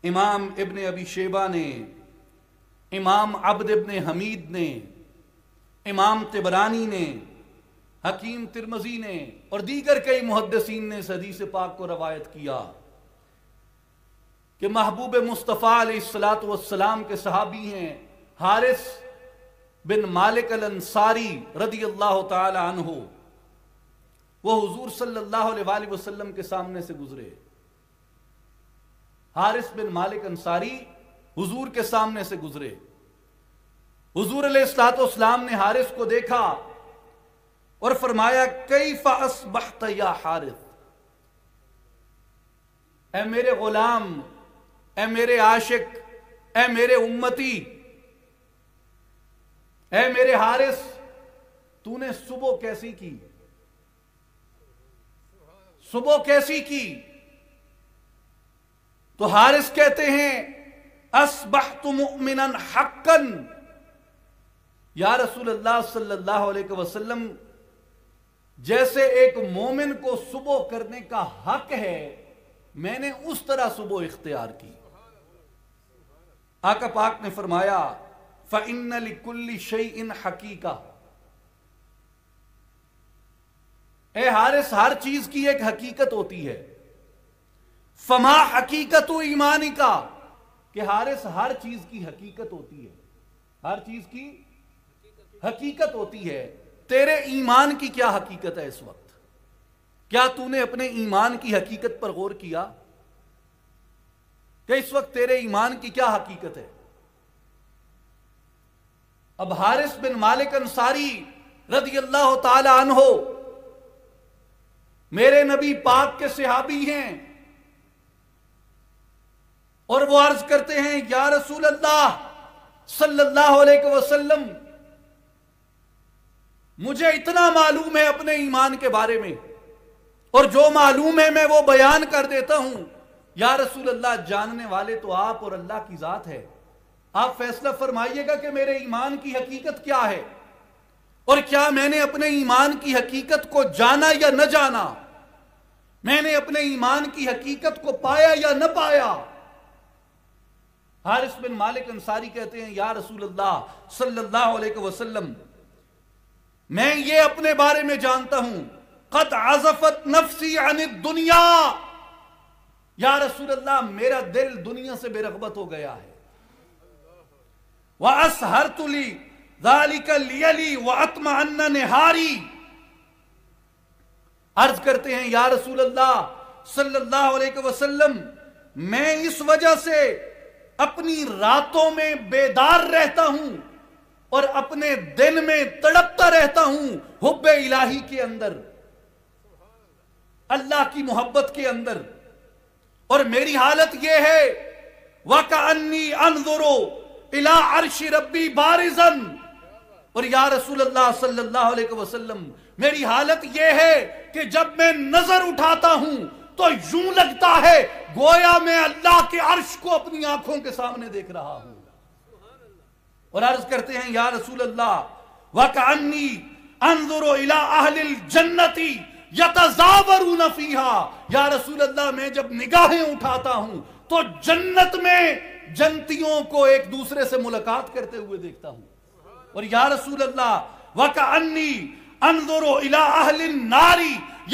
امام ابن ابی شیبہ نے، امام عبد ابن حمید نے، امام طبرانی نے، حکیم ترمذی نے اور دیگر کئی محدثین نے اس حدیث پاک کو روایت کیا کہ محبوب مصطفیٰ علیہ الصلوۃ والسلام کے صحابی ہیں حارث بن مالک الانصاری رضی اللہ تعالی عنہ، وہ حضور صلی اللہ علیہ وآلہ وسلم کے سامنے سے گزرے۔ حارث بن مالک انصاری حضور کے سامنے سے گزرے۔ حضور علیہ الصلوۃ والسلام نے حارث کو دیکھا اور فرمایا کیف اصبحت یا حارث، اے میرے غلام، اے میرے عاشق، اے میرے امتی، اے میرے حارث، تو نے صبح کیسی کی؟ صبح کیسی کی؟ تو حارث کہتے ہیں اصبحت مؤمنا حقا، یا رسول اللہ صلی اللہ علیہ وسلم، جیسے ایک مومن کو صبح کرنے کا حق ہے میں نے اس طرح صبح اختیار کی۔ آقا پاک نے فرمایا فَإِنَّ لِكُلِّ شَيْءٍ حَقِيقَةً، اے حارث، ہر چیز کی ایک حقیقت ہوتی ہے۔ فما حقیقت ایمانی کا، کہ حارث ہر چیز کی حقیقت ہوتی ہے، ہر چیز کی حقیقت ہوتی ہے۔ تیرے ایمان کی کیا حقیقت ہے اس وقت؟ کیا تو نے اپنے ایمان کی حقیقت پر غور کیا کہ اس وقت تیرے ایمان کی کیا حقیقت ہے؟ اب حارث بن مالک انصاری رضی اللہ تعالی عنہ میرے نبی پاک کے صحابی ہیں، اور وہ عرض کرتے ہیں یا رسول اللہ صلی اللہ علیہ وسلم، مجھے اتنا معلوم ہے اپنے ایمان کے بارے میں، اور جو معلوم ہے میں وہ بیان کر دیتا ہوں۔ یا رسول اللہ، جاننے والے تو آپ اور اللہ کی ذات ہے، آپ فیصلہ فرمائیے گا کہ میرے ایمان کی حقیقت کیا ہے، اور کیا میں نے اپنے ایمان کی حقیقت کو جانا یا نہ جانا، میں نے اپنے ایمان کی حقیقت کو پایا یا نہ پایا۔ حارث بن مالک انصاری کہتے ہیں یا رسول اللہ صلی اللہ علیہ وسلم، میں یہ اپنے بارے میں جانتا ہوں، قد عزفت نفسی عن الدنیا، یا رسول اللہ میرا دل دنیا سے بے رغبت ہو گیا ہے۔ وَأَسْهَرْتُ لِي ذَلِكَ لِيَلِي وَأَطْمَعَنَّ نِهَارِي، عرض کرتے ہیں یا رسول اللہ صلی اللہ علیہ وسلم، میں اس وجہ سے اپنی راتوں میں بیدار رہتا ہوں اور اپنے دن میں تڑپتا رہتا ہوں حب الہی کے اندر، اللہ کی محبت کے اندر، اور میری حالت یہ ہے وَكَأَنِّي أَنظُرُ إِلَىٰ عَرْشِ رَبِّي بَارِزًا، اور یا رسول اللہ صلی اللہ علیہ وسلم میری حالت یہ ہے کہ جب میں نظر اٹھاتا ہوں تو یوں لگتا ہے گویا میں اللہ کے عرش کو اپنی آنکھوں کے سامنے دیکھ رہا ہوں۔ اور عرض کرتے ہیں یا رسول اللہ وَكَأَنِّي أَنظُرُ إِلَىٰ أَهْلِ الْجَنَّةِ يَتَزَاوَرُونَ فِيهَا، یا رسول اللہ میں جب نگاہیں اٹھاتا ہوں تو جنت میں جنتیوں کو ایک دوسرے سے ملاقات کرتے ہوئے دیکھتا ہوں۔ اور یا رسول اللہ وَكَأَنِّي أَنظُرُ إِلَىٰ أَهْلِ النَّارِ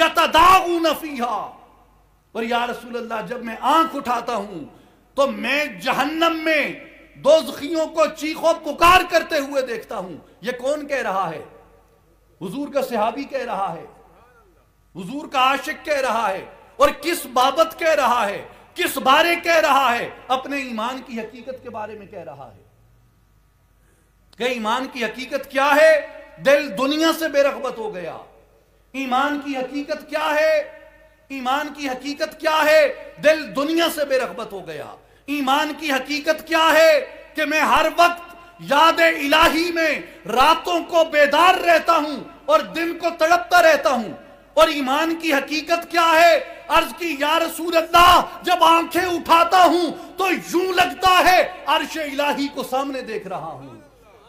يَتَدَاغُونَ فِيهَا، اور یا رسول اللہ جب میں آنکھ اٹھاتا ہوں تو میں جہنم میں دوزخیوں کو چیخ و پکار کرتے ہوئے دیکھتا ہوں۔ یہ کون کہہ رہا ہے؟ حضور کا صحابی کہہ رہا ہے، حضور کا عاشق کہہ رہا ہے، اور کس بابت کہہ رہا ہے، کس بارے کہہ رہا ہے؟ اپنے ایمان کی حقیقت کے بارے میں کہہ رہا ہے کہ ایمان کی حقیقت کیا ہے؟ دل دنیا سے بے رغبت ہو گیا۔ ایمان کی حقیقت کیا ہے؟ ایمان کی حقیقت کیا ہے؟ دل دنیا سے بے رغبت ہو گیا۔ ایمان کی حقیقت کیا ہے؟ کہ میں ہر وقت یاد الہی میں راتوں کو بیدار رہتا ہوں اور دن کو تڑپتا رہتا ہوں۔ اور ایمان کی حقیقت کیا ہے؟ عرض کی یا رسول اللہ جب آنکھیں اٹھاتا ہوں تو یوں لگتا ہے عرش الہی کو سامنے دیکھ رہا ہوں۔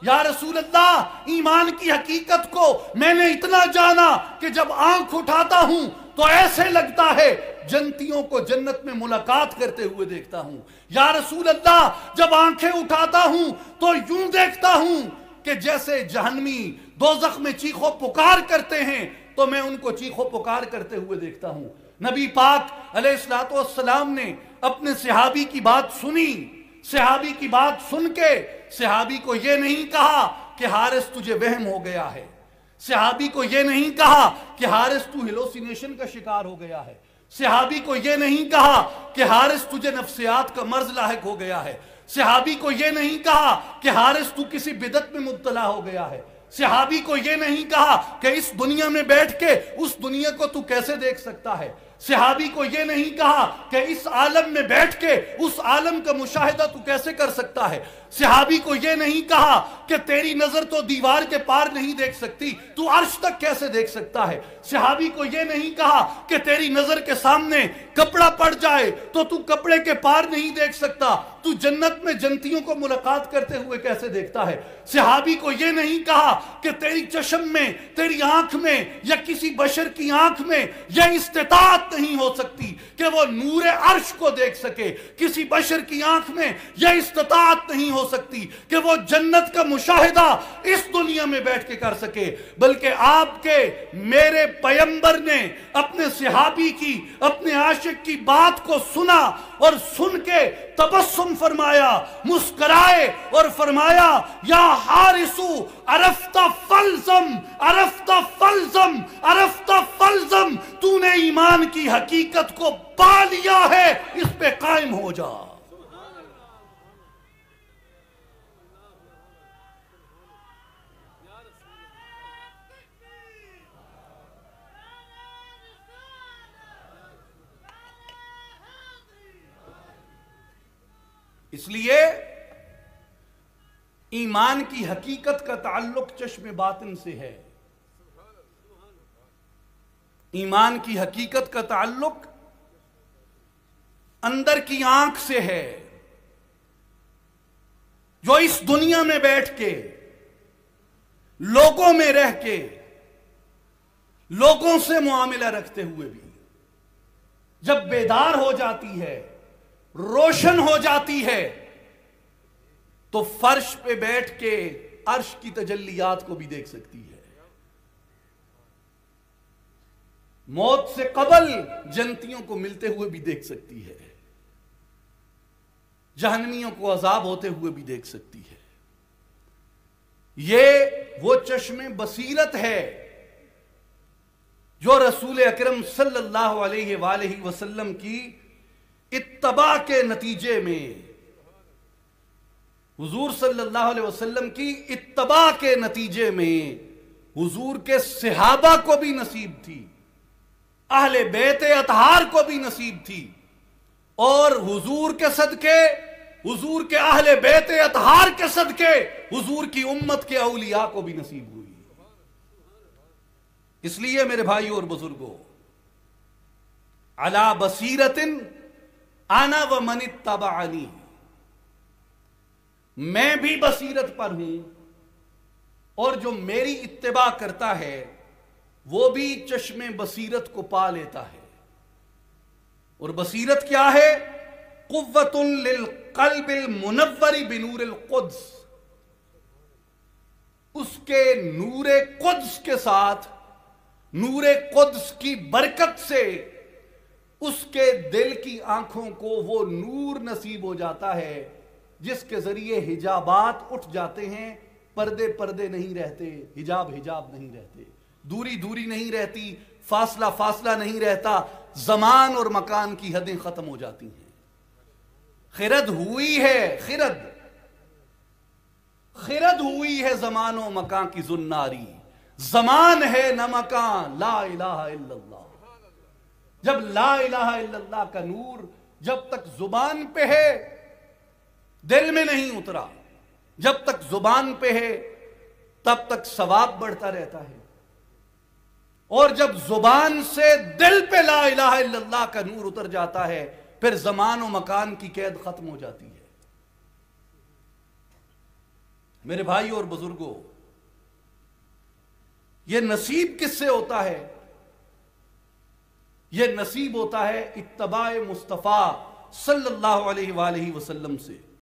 یا رسول اللہ ایمان کی حقیقت کو میں نے اتنا جانا کہ جب آنکھ اٹھاتا ہوں تو ایسے لگتا ہے جنتیوں کو جنت میں ملاقات کرتے ہوئے دیکھتا ہوں۔ یا رسول اللہ، جب آنکھیں اٹھاتا ہوں تو یوں دیکھتا ہوں کہ جیسے جہنمی دوزخ میں چیخو پکار کرتے ہیں تو میں ان کو چیخو پکار کرتے ہوئے دیکھتا ہوں۔ نبی پاک علیہ الصلوۃ والسلام نے اپنے صحابی کی بات سنی، صحابی کی بات سن کے صحابی کو یہ نہیں کہا کہ حارث تجھے وہم ہو گیا ہے، صحابی کو یہ نہیں کہا کہ حارث تو ہیلوسینیشن کا شکار ہو گیا ہے، صحابی کو یہ نہیں کہا کہ حارث تجھے نفسیات کا مرض لاحق ہو گیا ہے، صحابی کو یہ نہیں کہا کہ حارث تو کسی بدعت میں مبتلا ہو گیا ہے، صحابی کو یہ نہیں کہا کہ اس دنیا میں بیٹھ کے اس دنیا کو تو کیسے دیکھ سکتا ہے، صحابی کو یہ نہیں کہا کہ اس عالم میں بیٹھ کے اس عالم کا مشاہدہ تو کیسے کر سکتا ہے، صحابی کو یہ نہیں کہا کہ تیری نظر تو دیوار کے پار نہیں دیکھ سکتی، تو عرش تک کیسے دیکھ سکتا ہے، صحابی کو یہ نہیں کہا کہ تیری نظر کے سامنے کپڑا پڑ جائے تو کپڑے کے پار نہیں دیکھ سکتا، تو جنت میں جنتیوں کو ملاقات کرتے ہوئے کیسے دیکھتا ہے، صحابی کو یہ نہیں کہا کہ تیری چشم میں، تیری آنکھ میں یا کسی بشر کی آنکھ میں یہ استطاعت نہیں ہو سکتی کہ وہ نور عرش کو دیکھ سکے، کسی بشر کی آنکھ میں یہ استطاعت نہیں ہو سکتی کہ وہ جنت کا مشاہدہ اس دنیا میں بیٹھ کے کر سکے، بلکہ آپ کے میرے پیغمبر نے اپنے صحابی کی، اپنے عاشق کی بات کو سنا اور سن کے تبسم فرمایا، مسکرائے اور فرمایا یا حارثو عرفت فلزم، عرفت فلزم، عرفت فلزم، تو نے ایمان کی حقیقت کو پا لیا ہے، اس پہ قائم ہو جا۔ اس لیے ایمان کی حقیقت کا تعلق چشم باطن سے ہے، ایمان کی حقیقت کا تعلق اندر کی آنکھ سے ہے، جو اس دنیا میں بیٹھ کے، لوگوں میں رہ کے، لوگوں سے معاملہ رکھتے ہوئے بھی جب بیدار ہو جاتی ہے، روشن ہو جاتی ہے، تو فرش پہ بیٹھ کے عرش کی تجلیات کو بھی دیکھ سکتی ہے، موت سے قبل جنتیوں کو ملتے ہوئے بھی دیکھ سکتی ہے، جہنمیوں کو عذاب ہوتے ہوئے بھی دیکھ سکتی ہے۔ یہ وہ چشم بصیرت ہے جو رسول اکرم صلی اللہ علیہ وآلہ وسلم کی اتباع کے نتیجے میں، حضور صلی اللہ علیہ وسلم کی اتباع کے نتیجے میں حضور کے صحابہ کو بھی نصیب تھی، اہل بیت اطہار کو بھی نصیب تھی، اور حضور کے صدقے، حضور کے اہل بیت اطہار کے صدقے حضور کی امت کے اولیاء کو بھی نصیب ہوئی۔ اس لیے میرے بھائیوں اور بزرگوں، علی بصیرت انا ومن اتبعنی، میں بھی بصیرت پر ہوں اور جو میری اتباع کرتا ہے وہ بھی چشم بصیرت کو پا لیتا ہے۔ اور بصیرت کیا ہے؟ قوت للقلب المنور بنور القدس، اس کے نور قدس کے ساتھ، نور قدس کی برکت سے اس کے دل کی آنکھوں کو وہ نور نصیب ہو جاتا ہے جس کے ذریعے حجابات اٹھ جاتے ہیں، پردے پردے نہیں رہتے، حجاب حجاب نہیں رہتے، دوری دوری نہیں رہتی، فاصلہ فاصلہ نہیں رہتا، زمان اور مکان کی حدیں ختم ہو جاتی ہیں۔ خرد ہوئی ہے، خرد ہوئی ہے زمان و مکان کی زناری، زمان ہے نہ مکان، لا الہ الا اللہ۔ جب لا الہ الا اللہ کا نور جب تک زبان پہ ہے دل میں نہیں اترا، جب تک زبان پہ ہے تب تک ثواب بڑھتا رہتا ہے، اور جب زبان سے دل پہ لا الہ الا اللہ کا نور اتر جاتا ہے پھر زمان و مکان کی قید ختم ہو جاتی ہے۔ میرے بھائیوں اور بزرگوں، یہ نصیب کس سے ہوتا ہے؟ یہ نصیب ہوتا ہے اتباع مصطفیٰ صلی اللہ علیہ وآلہ وسلم سے۔